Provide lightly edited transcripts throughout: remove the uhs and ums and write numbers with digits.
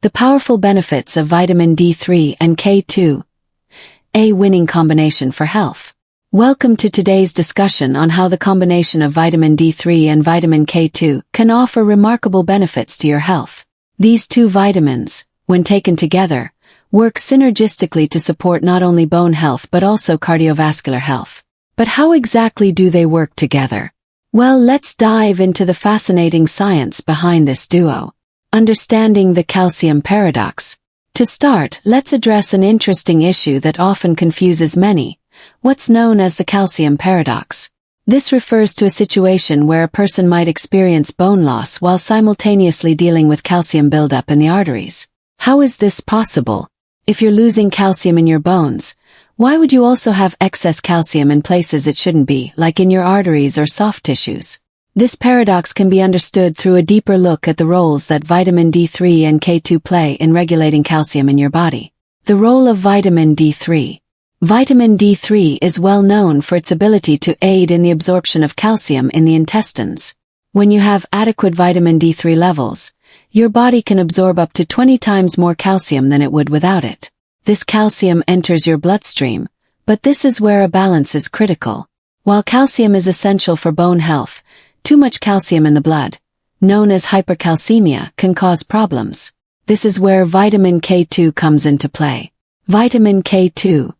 The powerful benefits of vitamin D3 and K2. A winning combination for health. Welcome to today's discussion on how the combination of vitamin D3 and vitamin K2 can offer remarkable benefits to your health. These two vitamins, when taken together, work synergistically to support not only bone health but also cardiovascular health. But how exactly do they work together? Well, let's dive into the fascinating science behind this duo. Understanding the calcium paradox. To start, let's address an interesting issue that often confuses many, what's known as the calcium paradox. This refers to a situation where a person might experience bone loss while simultaneously dealing with calcium buildup in the arteries. How is this possible? If you're losing calcium in your bones, why would you also have excess calcium in places it shouldn't be, like in your arteries or soft tissues? This paradox can be understood through a deeper look at the roles that vitamin D3 and K2 play in regulating calcium in your body. The role of vitamin D3. Vitamin D3 is well known for its ability to aid in the absorption of calcium in the intestines. When you have adequate vitamin D3 levels, your body can absorb up to 20 times more calcium than it would without it. This calcium enters your bloodstream, but this is where a balance is critical. While calcium is essential for bone health, too much calcium in the blood, known as hypercalcemia, can cause problems. This is where vitamin K2 comes into play. Vitamin K2.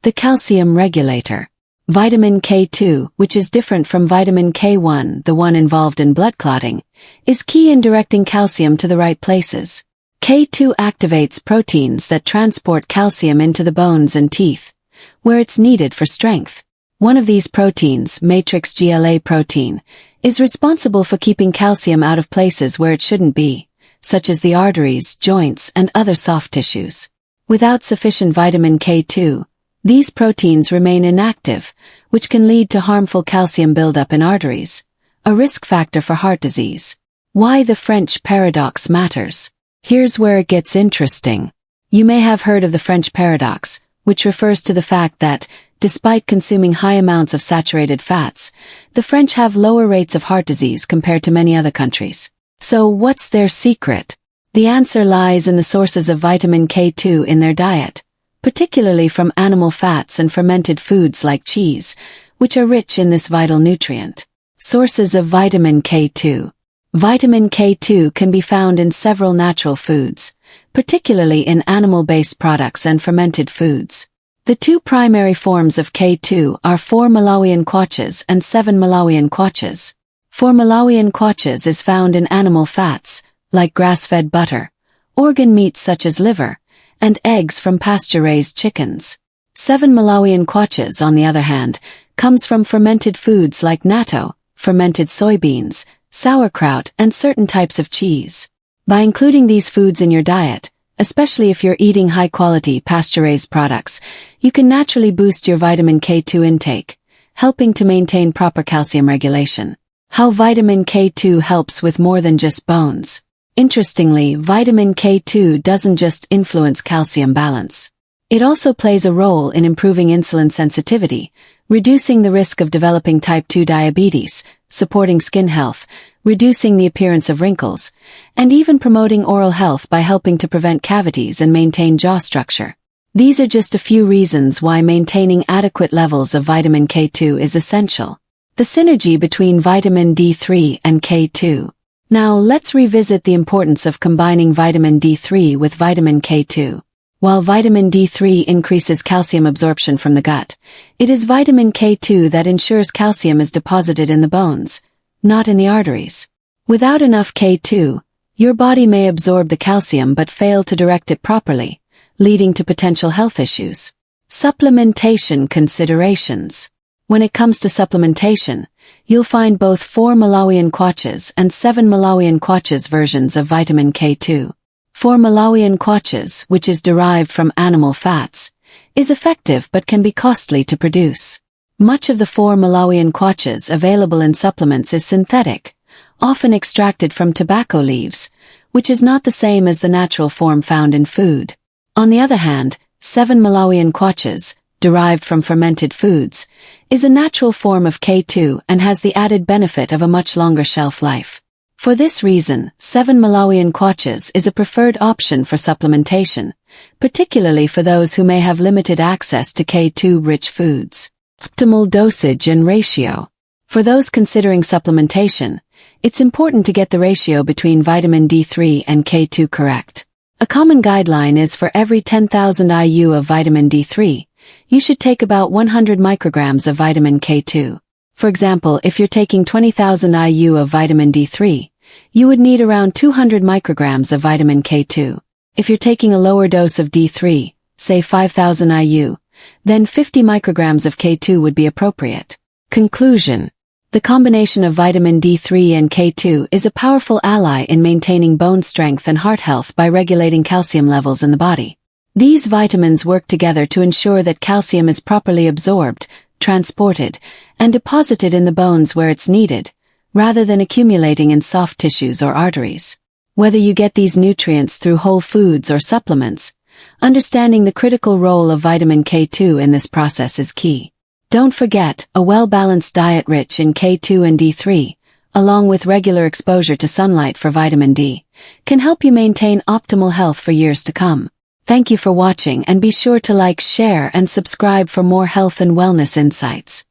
The calcium regulator. Vitamin K2, which is different from vitamin K1, the one involved in blood clotting, is key in directing calcium to the right places. K2 activates proteins that transport calcium into the bones and teeth, where it's needed for strength. One of these proteins, matrix GLA protein, is responsible for keeping calcium out of places where it shouldn't be, such as the arteries, joints, and other soft tissues. Without sufficient vitamin K2, these proteins remain inactive, which can lead to harmful calcium buildup in arteries, a risk factor for heart disease. Why the French paradox matters. Here's where it gets interesting. You may have heard of the French paradox, which refers to the fact that, despite consuming high amounts of saturated fats, the French have lower rates of heart disease compared to many other countries. So what's their secret? The answer lies in the sources of vitamin K2 in their diet, particularly from animal fats and fermented foods like cheese, which are rich in this vital nutrient. Sources of vitamin K2. Vitamin K2 can be found in several natural foods, particularly in animal-based products and fermented foods. The two primary forms of K2 are 4-Malawian quaches and 7-Malawian quaches. 4-Malawian quaches is found in animal fats, like grass-fed butter, organ meats such as liver, and eggs from pasture-raised chickens. 7-Malawian quaches, on the other hand, comes from fermented foods like natto, fermented soybeans, sauerkraut, and certain types of cheese. By including these foods in your diet, especially if you're eating high-quality pasture-raised products, you can naturally boost your vitamin K2 intake, helping to maintain proper calcium regulation. How vitamin K2 helps with more than just bones. Interestingly, vitamin K2 doesn't just influence calcium balance. It also plays a role in improving insulin sensitivity, reducing the risk of developing type 2 diabetes, supporting skin health, reducing the appearance of wrinkles, and even promoting oral health by helping to prevent cavities and maintain jaw structure. These are just a few reasons why maintaining adequate levels of vitamin K2 is essential. The synergy between vitamin D3 and K2. Now let's revisit the importance of combining vitamin D3 with vitamin K2. While vitamin D3 increases calcium absorption from the gut, it is vitamin K2 that ensures calcium is deposited in the bones, not in the arteries. Without enough K2, your body may absorb the calcium but fail to direct it properly, leading to potential health issues. Supplementation considerations. When it comes to supplementation, you'll find both 4-Malawian quaches and 7-Malawian quaches versions of vitamin K2. 4-Malawian quaches, which is derived from animal fats, is effective but can be costly to produce. Much of the 4-Malawian quaches available in supplements is synthetic, often extracted from tobacco leaves, which is not the same as the natural form found in food. On the other hand, 7-Malawian quaches, derived from fermented foods, is a natural form of K2 and has the added benefit of a much longer shelf life. For this reason, 7 Malawian kwaches is a preferred option for supplementation, particularly for those who may have limited access to K2-rich foods. Optimal dosage and ratio. For those considering supplementation, it's important to get the ratio between vitamin D3 and K2 correct. A common guideline is for every 10,000 IU of vitamin D3, you should take about 100 micrograms of vitamin K2. For example, if you're taking 20,000 IU of vitamin D3, you would need around 200 micrograms of vitamin K2. If you're taking a lower dose of D3, say 5,000 IU, then 50 micrograms of K2 would be appropriate. Conclusion. The combination of vitamin D3 and K2 is a powerful ally in maintaining bone strength and heart health by regulating calcium levels in the body. These vitamins work together to ensure that calcium is properly absorbed, transported, and deposited in the bones where it's needed, rather than accumulating in soft tissues or arteries. Whether you get these nutrients through whole foods or supplements, understanding the critical role of vitamin K2 in this process is key. Don't forget, a well-balanced diet rich in K2 and D3, along with regular exposure to sunlight for vitamin D, can help you maintain optimal health for years to come. Thank you for watching, and be sure to like, share, and subscribe for more health and wellness insights.